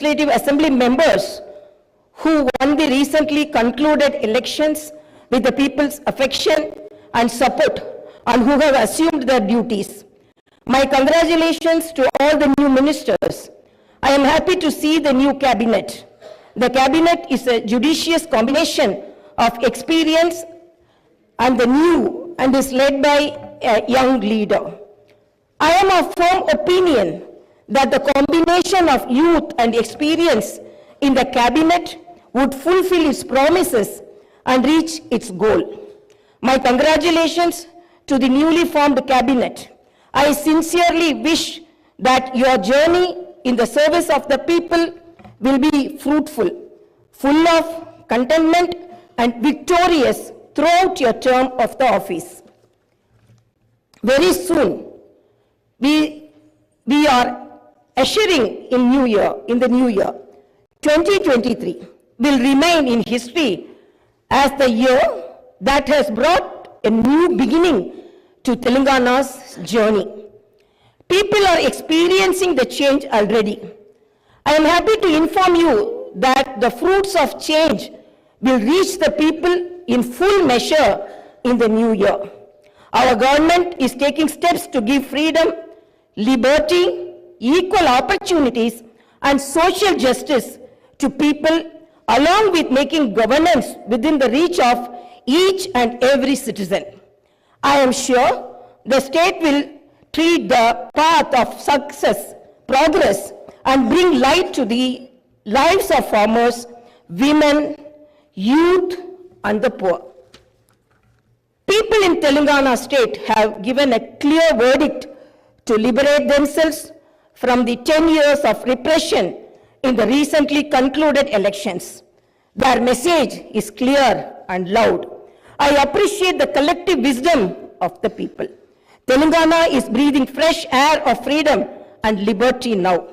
Legislative Assembly members who won the recently concluded elections with the people's affection and support and who have assumed their duties. My congratulations to all the new ministers. I am happy to see the new cabinet. The cabinet is a judicious combination of experience and the new and is led by a young leader. I am of firm opinion that the combination of youth and experience in the cabinet would fulfill its promises and reach its goal. My congratulations to the newly formed cabinet. I sincerely wish that your journey in the service of the people will be fruitful, full of contentment and victorious throughout your term of the office. Very soon, we are ushering in the new year. 2023 will remain in history as the year that has brought a new beginning to Telangana's journey. People are experiencing the change already. I am happy to inform you that the fruits of change will reach the people in full measure in the new year. Our government is taking steps to give freedom, liberty, equal opportunities, and social justice to people, along with making governance within the reach of each and every citizen. I am sure the state will tread the path of success, progress, and bring light to the lives of farmers, women, youth, and the poor. People in Telangana state have given a clear verdict to liberate themselves from the 10 years of repression in the recently concluded elections. Their message is clear and loud. I appreciate the collective wisdom of the people. Telangana is breathing fresh air of freedom and liberty now.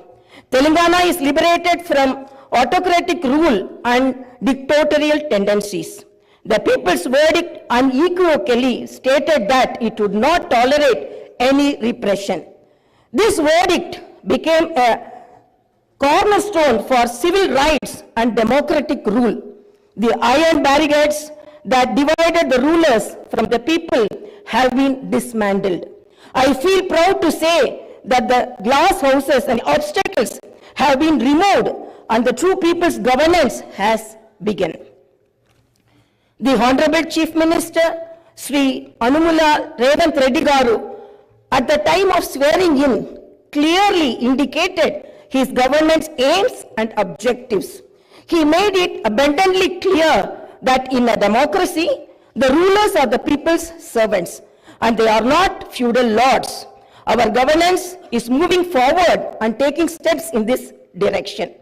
Telangana is liberated from autocratic rule and dictatorial tendencies. The people's verdict unequivocally stated that it would not tolerate any repression. This verdict became a cornerstone for civil rights and democratic rule. The iron barricades that divided the rulers from the people have been dismantled. I feel proud to say that the glass houses and obstacles have been removed and the true people's governance has begun. The Honorable Chief Minister, Sri Anumula Revanth Reddy Garu, at the time of swearing in, clearly indicated his government's aims and objectives. He made it abundantly clear that in a democracy, the rulers are the people's servants and they are not feudal lords. Our governance is moving forward and taking steps in this direction.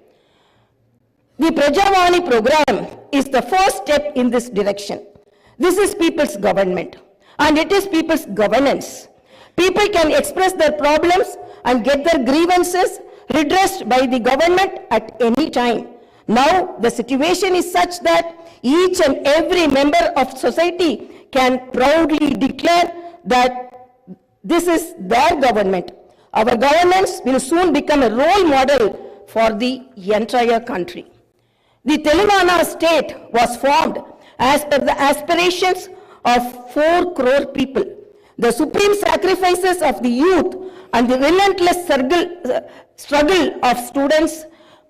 The Prajavani program is the first step in this direction. This is people's government and it is people's governance. People can express their problems and get their grievances redressed by the government at any time. Now the situation is such that each and every member of society can proudly declare that this is their government. Our governance will soon become a role model for the entire country. The Telangana state was formed as per the aspirations of 4 crore people. The supreme sacrifices of the youth and the relentless struggle of students,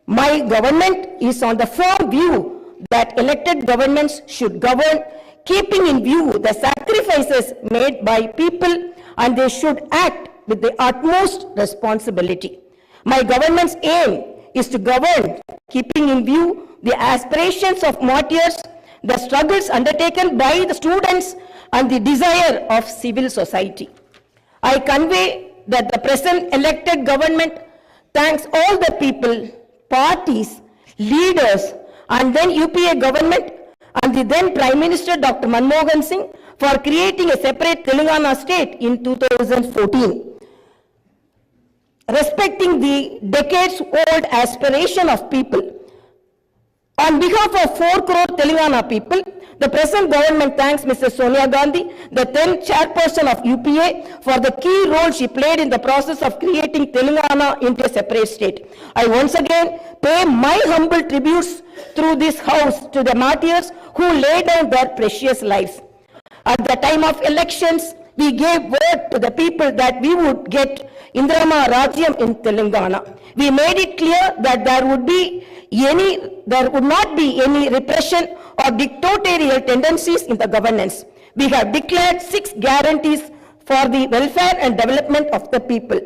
my government is on the firm view that elected governments should govern, keeping in view the sacrifices made by people, and they should act with the utmost responsibility. My government's aim is to govern, keeping in view the aspirations of martyrs, the struggles undertaken by the students, and the desire of civil society. I convey that the present elected government thanks all the people, parties, leaders, and then UPA government and the then Prime Minister Dr. Manmohan Singh for creating a separate Telangana state in 2014. Respecting the decades-old aspiration of people, On behalf of 4 crore Telangana people, the present government thanks Mrs. Sonia Gandhi, the then chairperson of UPA, for the key role she played in the process of creating Telangana into a separate state. I once again pay my humble tributes through this house to the martyrs who laid down their precious lives. At the time of elections, we gave word to the people that we would get Indrama Rajyam in Telangana. We made it clear that there would not be any repression or dictatorial tendencies in the governance. We have declared 6 guarantees for the welfare and development of the people.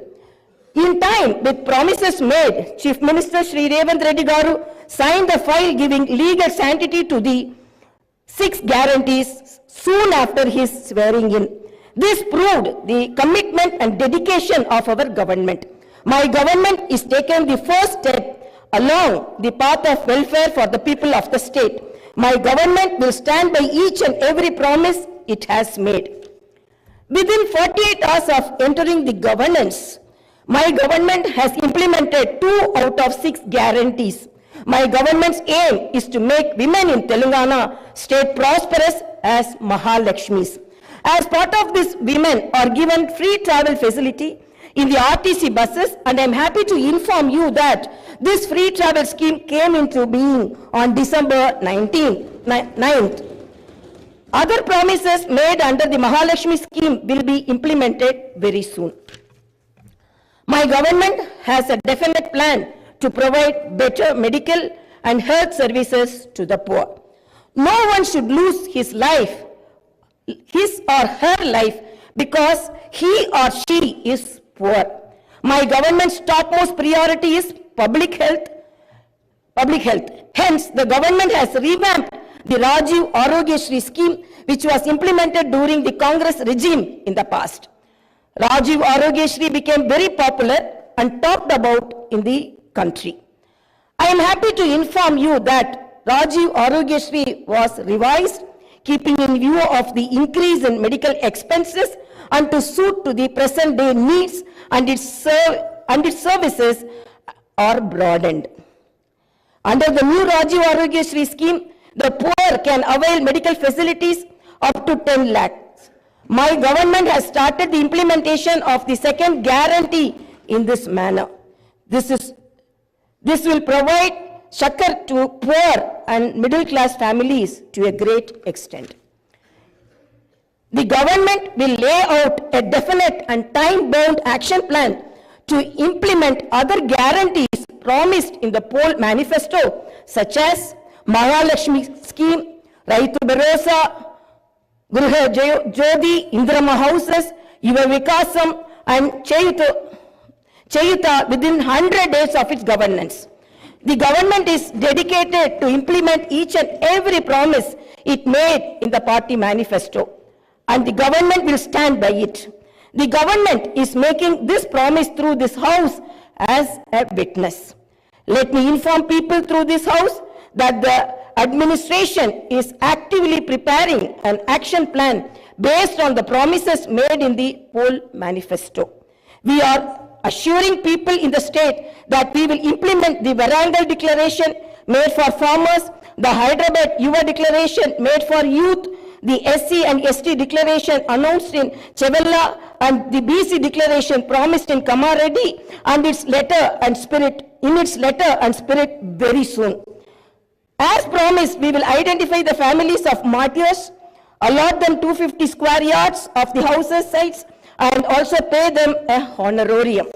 In time, with promises made, Chief Minister Shri Revanth Reddy Garu signed the file giving legal sanctity to the 6 guarantees soon after his swearing in. This proved the commitment and dedication of our government. My government is taking the first step along the path of welfare for the people of the state. My government will stand by each and every promise it has made. Within 48 hours of entering the governance, my government has implemented 2 out of 6 guarantees. My government's aim is to make women in Telangana state prosperous as Mahalakshmis. As part of this, women are given free travel facility in the RTC buses, and I am happy to inform you that this free travel scheme came into being on December 9th. Other promises made under the Mahalakshmi scheme will be implemented very soon. My government has a definite plan to provide better medical and health services to the poor. No one should lose his or her life because he or she is poor. My government's topmost priority is public health. Hence, the government has revamped the Rajiv Arogyashri scheme, which was implemented during the Congress regime in the past. Rajiv Arogyashri became very popular and talked about in the country. I am happy to inform you that Rajiv Arogyashri was revised, keeping in view of the increase in medical expenses and to suit to the present day needs, and its services are broadened. Under the new Rajiv Arogyashri scheme, the poor can avail medical facilities up to 10 lakhs. My government has started the implementation of the second guarantee in this manner. This will provide Shakar to poor and middle class families to a great extent. The government will lay out a definite and time-bound action plan to implement other guarantees promised in the poll manifesto, such as Mahalakshmi scheme, Raitu Bharosa, Gruha Jyoti, Indrama houses, Yuva Vikasam, and Chayuta within 100 days of its governance. The government is dedicated to implement each and every promise it made in the party manifesto, and the government will stand by it. The government is making this promise through this house as a witness. Let me inform people through this house that the administration is actively preparing an action plan based on the promises made in the poll manifesto. We are assuring people in the state that we will implement the Varangal declaration made for farmers, the Hyderabad Yuva declaration made for youth, the SC and ST declaration announced in Chevella, and the BC declaration promised in Kamareddy, and its letter and spirit very soon. As promised, we will identify the families of martyrs, allot them 250 square yards of the houses sites, and also pay them a honorarium.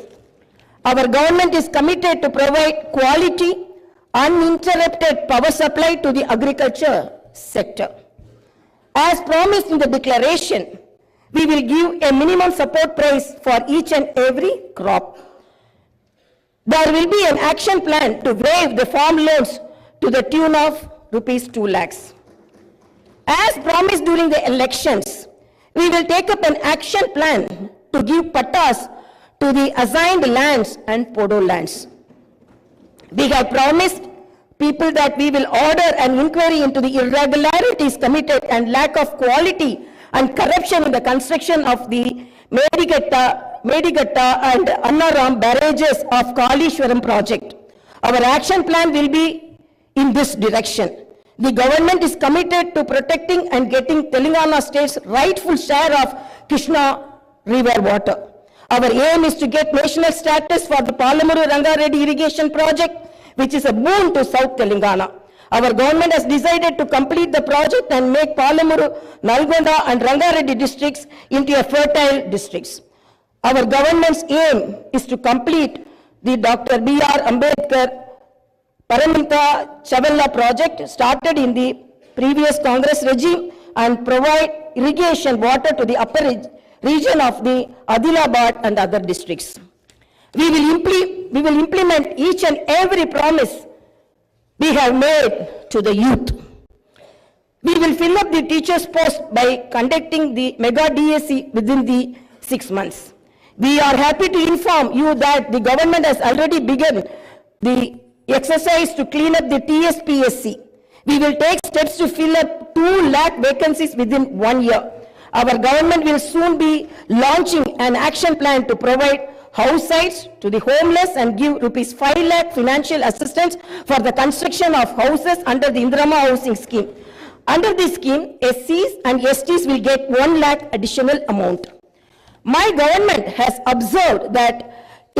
Our government is committed to provide quality, uninterrupted power supply to the agriculture sector. As promised in the declaration, we will give a minimum support price for each and every crop. There will be an action plan to waive the farm loans to the tune of rupees 2 lakhs. As promised during the elections, we will take up an action plan to give pattas to the assigned lands and podo lands. We have promised people that we will order an inquiry into the irregularities committed and lack of quality and corruption in the construction of the Medigatta and Annaram barrages of Kalishwaram project. Our action plan will be in this direction. The government is committed to protecting and getting Telangana state's rightful share of Krishna River water. Our aim is to get national status for the Palamuru Rangareddy irrigation project, which is a boon to South Telangana. Our government has decided to complete the project and make Palamuru, Nalgonda and Rangareddy districts into a fertile districts. Our government's aim is to complete the Dr. B.R. Ambedkar Paramita Chavella project started in the previous Congress regime and provide irrigation water to the upper region of the Adilabad and other districts. We will implement each and every promise we have made to the youth. We will fill up the teachers' post by conducting the mega DSC within the 6 months. We are happy to inform you that the government has already begun the exercise to clean up the TSPSC. We will take steps to fill up 2 lakh vacancies within 1 year. Our government will soon be launching an action plan to provide house sites to the homeless and give rupees 5 lakh financial assistance for the construction of houses under the Indirama housing scheme. Under this scheme, SCs and STs will get 1 lakh additional amount. My government has observed that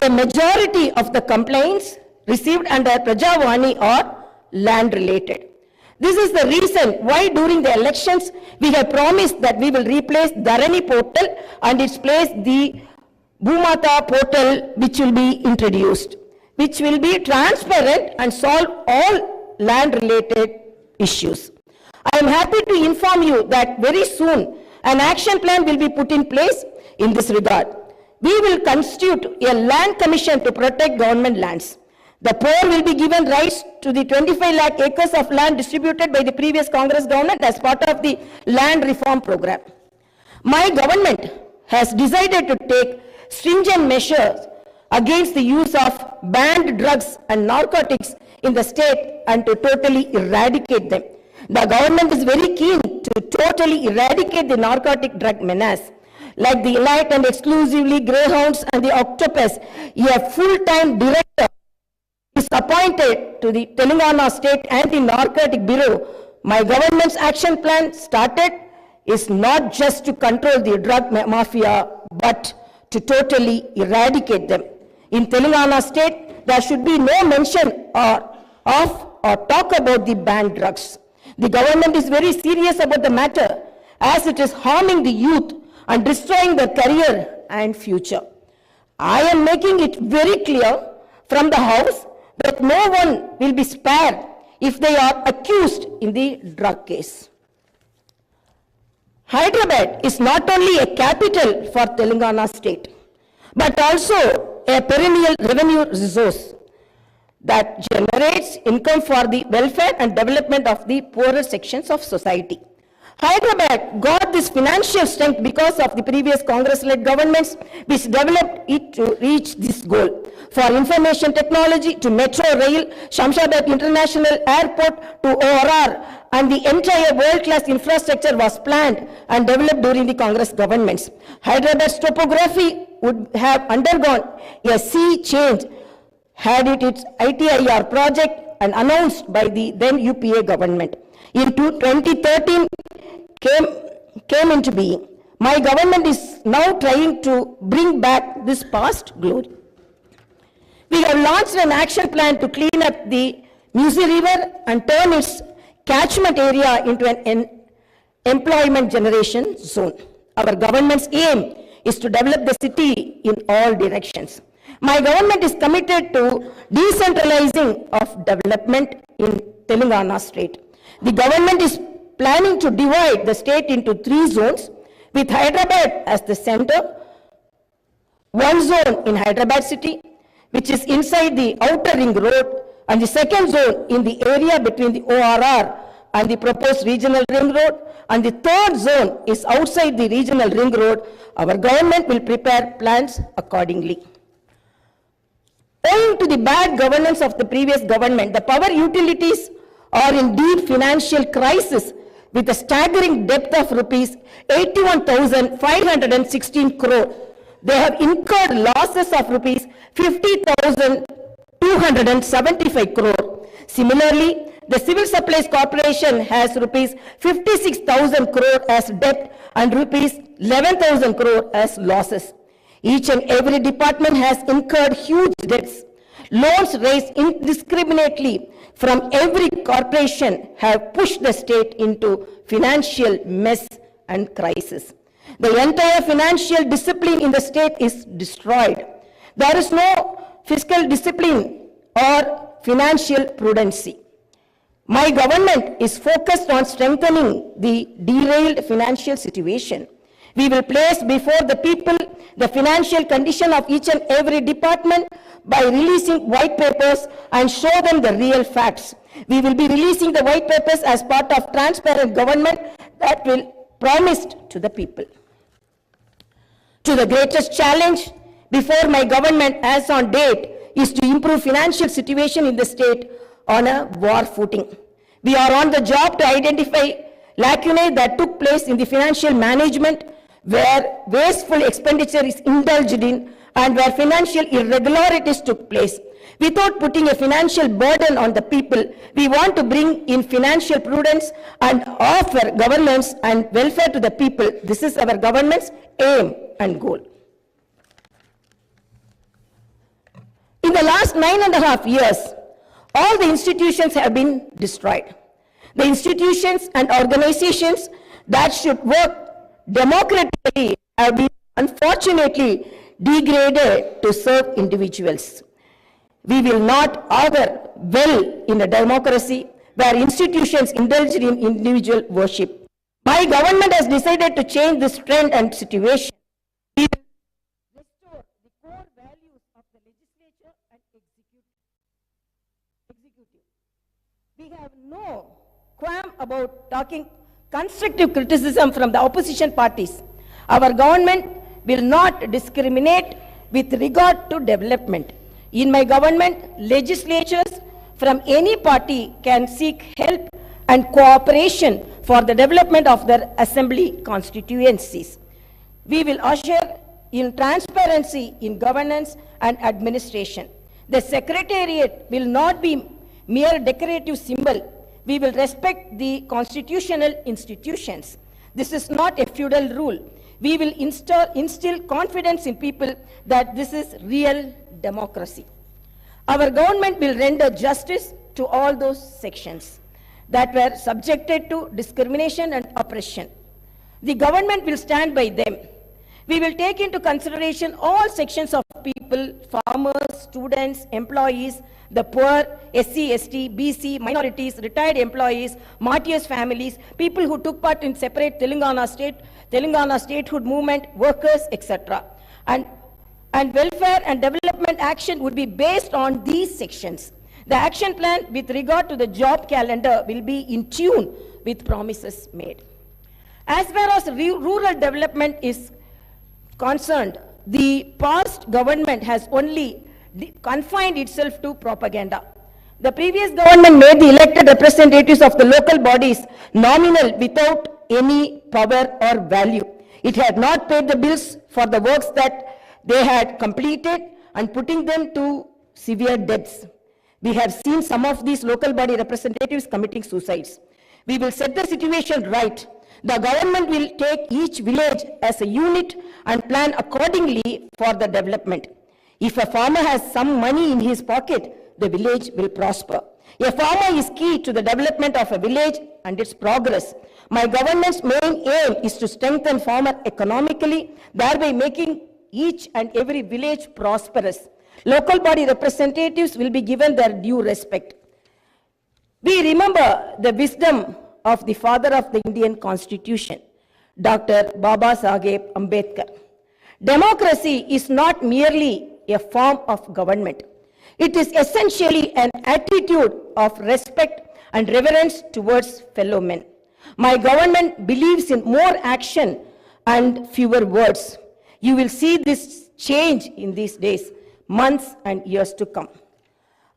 a majority of the complaints received under Prajavani are land related. This is the reason why during the elections we have promised that we will replace Dharani portal and its place the Bhumata portal, which will be introduced, which will be transparent and solve all land related issues. I am happy to inform you that very soon an action plan will be put in place in this regard. We will constitute a land commission to protect government lands. The poor will be given rights to the 25 lakh acres of land distributed by the previous Congress government as part of the land reform program. My government has decided to take stringent measures against the use of banned drugs and narcotics in the state and to totally eradicate them. The government is very keen to totally eradicate the narcotic drug menace. Like the elite and exclusively greyhounds and the octopus, a full-time director is appointed to the Telangana State Anti-Narcotic Bureau. My government's action plan started is not just to control the drug mafia, but to totally eradicate them. In Telangana State, there should be no mention or talk about the banned drugs. The government is very serious about the matter as it is harming the youth and destroying their career and future. I am making it very clear from the House that no one will be spared if they are accused in the drug case. Hyderabad is not only a capital for Telangana state, but also a perennial revenue resource that generates income for the welfare and development of the poorer sections of society. Hyderabad got this financial strength because of the previous Congress-led governments which developed it to reach this goal. For information technology to metro rail, Shamshabad International Airport to ORR, and the entire world-class infrastructure was planned and developed during the Congress governments. Hyderabad's topography would have undergone a sea change had it its ITIR project and announced by the then UPA government. In 2013 came into being. My government is now trying to bring back this past glory. We have launched an action plan to clean up the Musi River and turn its catchment area into an employment generation zone. Our government's aim is to develop the city in all directions. My government is committed to decentralizing of development in Telangana state. The government is planning to divide the state into 3 zones with Hyderabad as the center. 1 zone in Hyderabad city, which is inside the outer ring road, and the 2nd zone in the area between the ORR and the proposed regional ring road, and the 3rd zone is outside the regional ring road. Our government will prepare plans accordingly. Owing to the bad governance of the previous government, the power utilities are in deep financial crisis with a staggering debt of rupees 81,516 crore. They have incurred losses of rupees 50,275 crore. Similarly, the Civil Supplies Corporation has rupees 56,000 crore as debt and rupees 11,000 crore as losses. Each and every department has incurred huge debts. Loans raised indiscriminately from every corporation have pushed the state into financial mess and crisis. The entire financial discipline in the state is destroyed. There is no fiscal discipline or financial prudency. My government is focused on strengthening the derailed financial situation. We will place before the people the financial condition of each and every department by releasing white papers and show them the real facts. We will be releasing the white papers as part of transparent government that will promised to the people. To the greatest challenge before my government as on date is to improve financial situation in the state on a war footing. We are on the job to identify lacunae that took place in the financial management where wasteful expenditure is indulged in and where financial irregularities took place. Without putting a financial burden on the people, we want to bring in financial prudence and offer governance and welfare to the people. This is our government's aim and goal. In the last 9.5 years, all the institutions have been destroyed. The institutions and organizations that should work democratically have been unfortunately degraded to serve individuals. We will not augur well in a democracy where institutions indulge in individual worship. My government has decided to change this trend and situation. We will restore the core values of the legislature and executive. We have no qualm about talking constructive criticism from the opposition parties. Our government will not discriminate with regard to development. In my government, legislatures from any party can seek help and cooperation for the development of their assembly constituencies. We will usher in transparency in governance and administration. The secretariat will not be mere decorative symbol. We will respect the constitutional institutions. This is not a feudal rule. We will instill confidence in people that this is real democracy. Our government will render justice to all those sections that were subjected to discrimination and oppression. The government will stand by them. We will take into consideration all sections of people, farmers, students, employees, the poor, SC, ST, BC, minorities, retired employees, martyrs' families, people who took part in separate Telangana statehood movement, workers, etc. And welfare and development action would be based on these sections. The action plan with regard to the job calendar will be in tune with promises made. As far as rural development is concerned, the past government has only confined itself to propaganda. The previous government made the elected representatives of the local bodies nominal without any power or value. It had not paid the bills for the works that they had completed and putting them to severe debts. We have seen some of these local body representatives committing suicides. We will set the situation right. The government will take each village as a unit and plan accordingly for the development. If a farmer has some money in his pocket, the village will prosper. A farmer is key to the development of a village and its progress. My government's main aim is to strengthen farmer economically, thereby making each and every village prosperous. Local body representatives will be given their due respect. We remember the wisdom of the father of the Indian Constitution, Dr. Baba Saheb Ambedkar. Democracy is not merely a form of government. It is essentially an attitude of respect and reverence towards fellow men. My government believes in more action and fewer words. You will see this change in these days, months and years to come.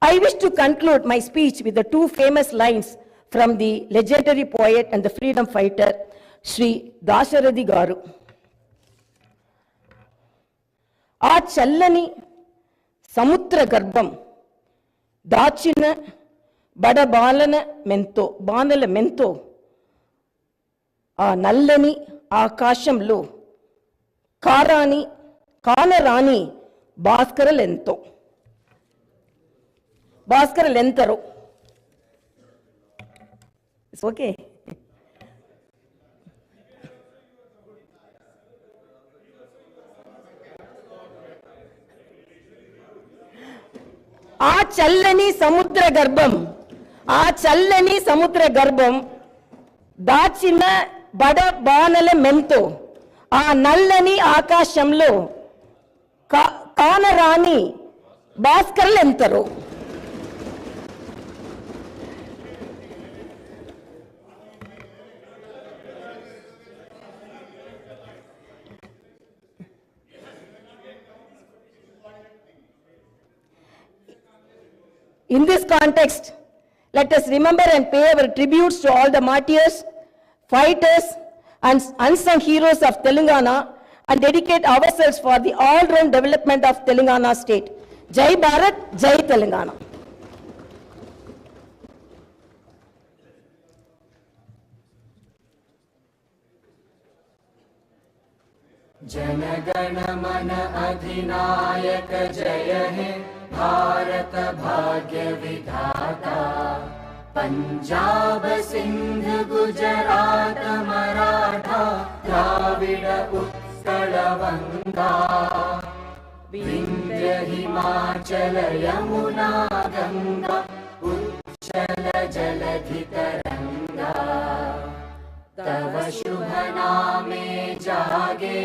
I wish to conclude my speech with the two famous lines from the legendary poet and the freedom fighter, Sri Dasharathy Garu. Aa challani samutra garbham dachina బడ బాణల Mentho ఆ నల్లని ఆకాశంలో కానరాని భాస్కరలెంతరో. It's okay. ఆ చల్లని సముద్ర గర్భం దాచిన బడ బాణల మెంతో ఆ నల్లని ఆకాశంలో కానరాని భాస్కర్లెంతరో. In this context, let us remember and pay our tributes to all the martyrs, fighters, and unsung heroes of Telangana and dedicate ourselves for the all-round development of Telangana state. Jai Bharat, Jai Telangana. जनगण मन अधिनायक जय हे भारत भाग्य विधाता। पंजाब सिंध गुजरात मराठा द्राविड उत्कल वंगा। विंध्य हिमाचल यमुना गंगा उच्चल जलधि तरंगा। तव शुभ नामे जागे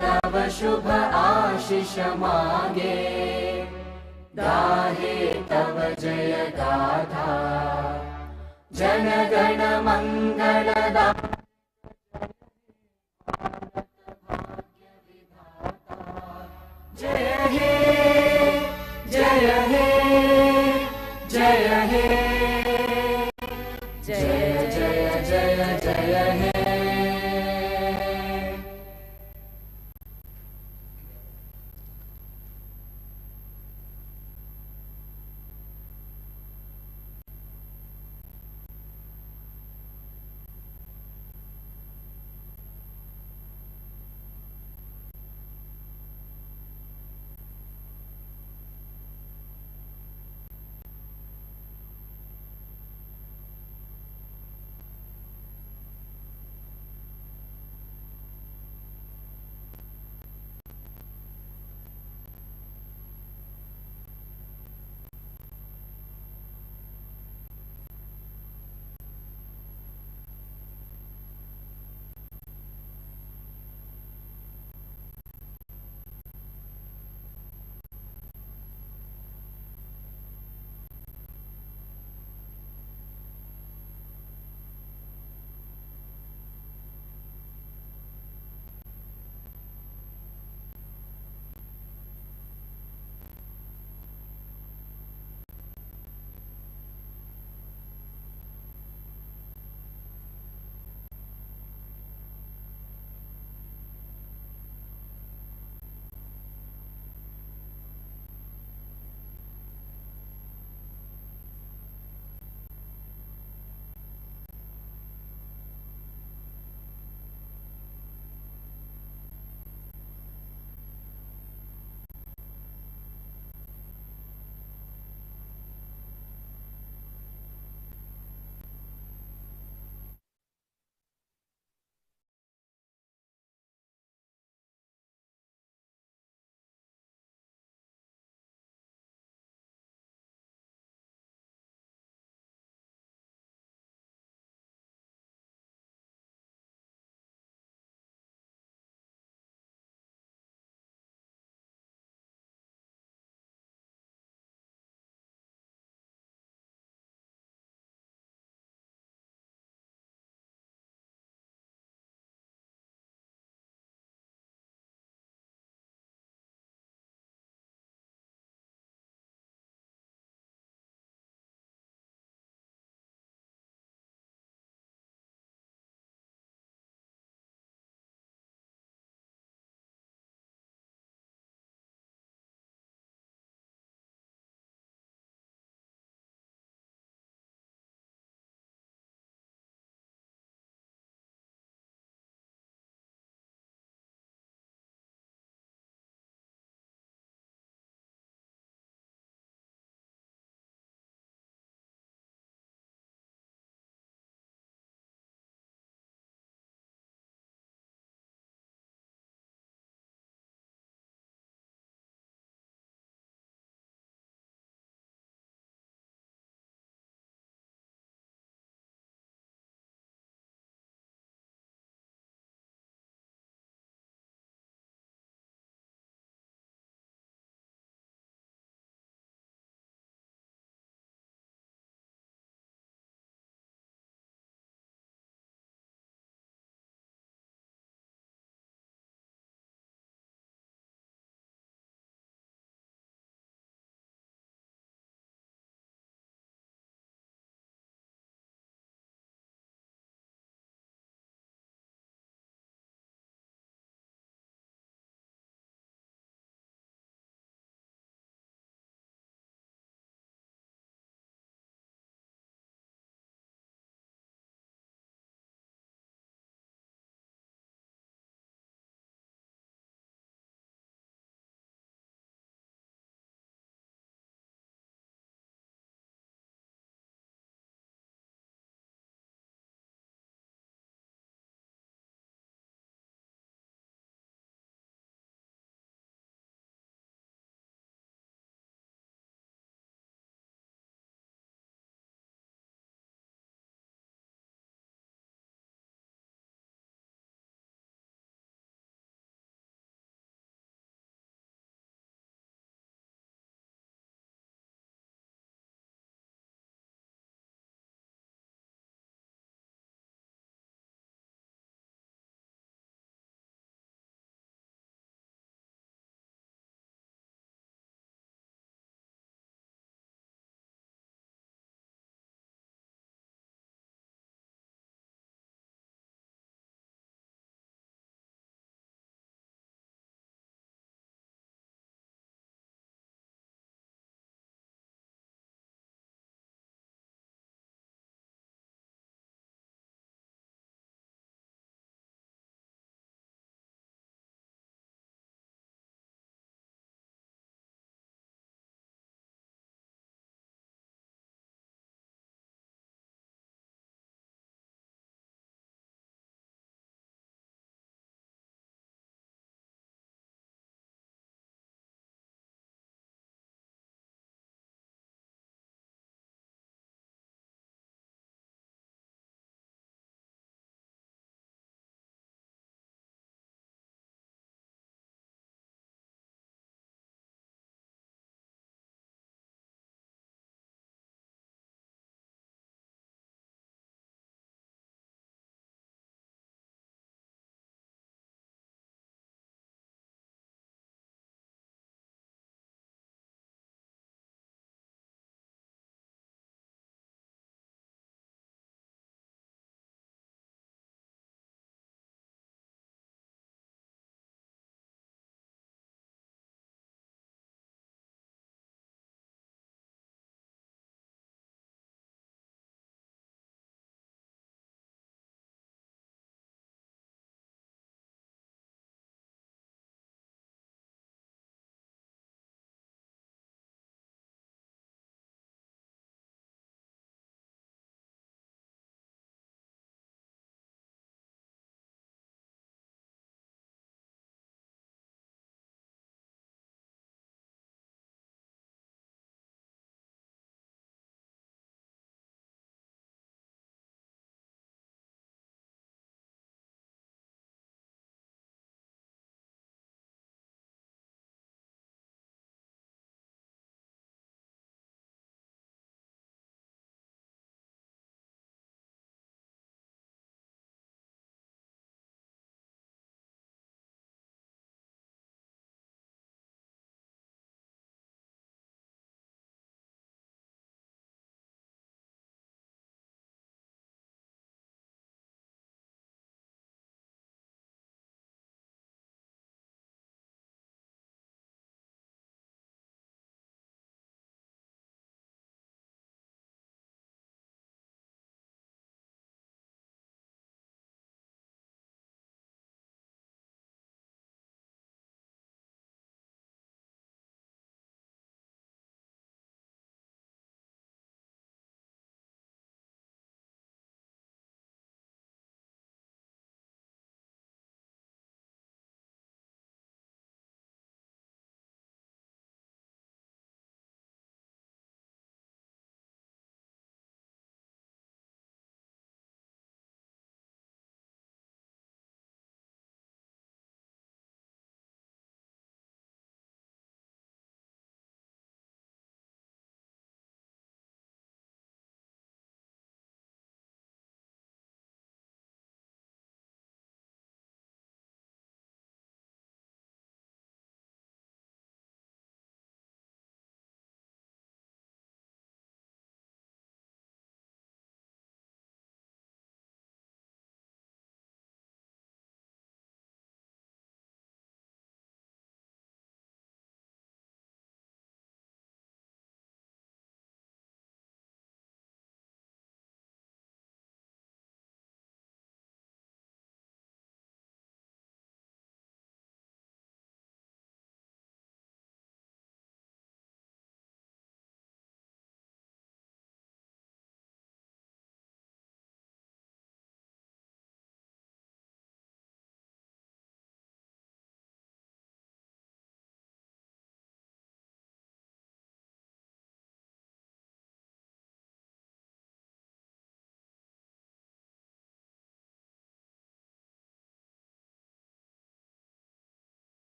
तव शुभ आशीष मांगे। गाहे तव जय गाथा जन गण मंगलदा। जय हे जय हे जय हे जय जय जय जय हे।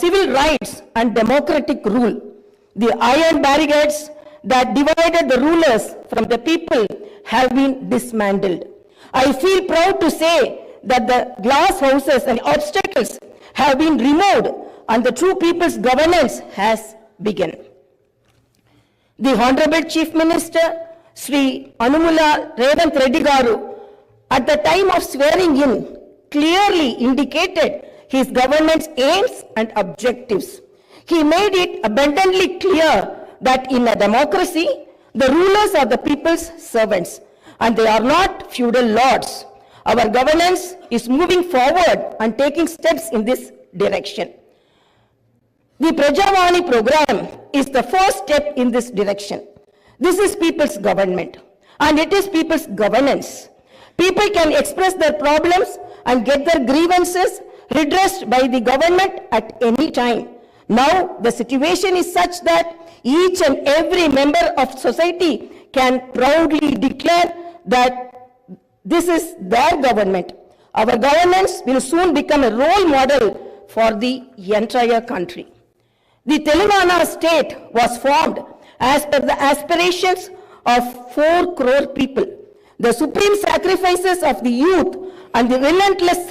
civil rights and democratic rule. The iron barricades that divided the rulers from the people have been dismantled. I feel proud to say that the glass houses and obstacles have been removed and the true people's governance has begun. The Honorable Chief Minister, Sri Anumula Revanth Reddy Garu, at the time of swearing in, clearly indicated his government's aims and objectives. He made it abundantly clear that in a democracy, the rulers are the people's servants and they are not feudal lords. Our governance is moving forward and taking steps in this direction. The Prajavani program is the first step in this direction. This is people's government and it is people's governance. People can express their problems and get their grievances redressed by the government at any time. Now the situation is such that each and every member of society can proudly declare that this is their government. Our governance will soon become a role model for the entire country. The Telangana state was formed as per the aspirations of 4 crore people. The supreme sacrifices of the youth and the relentless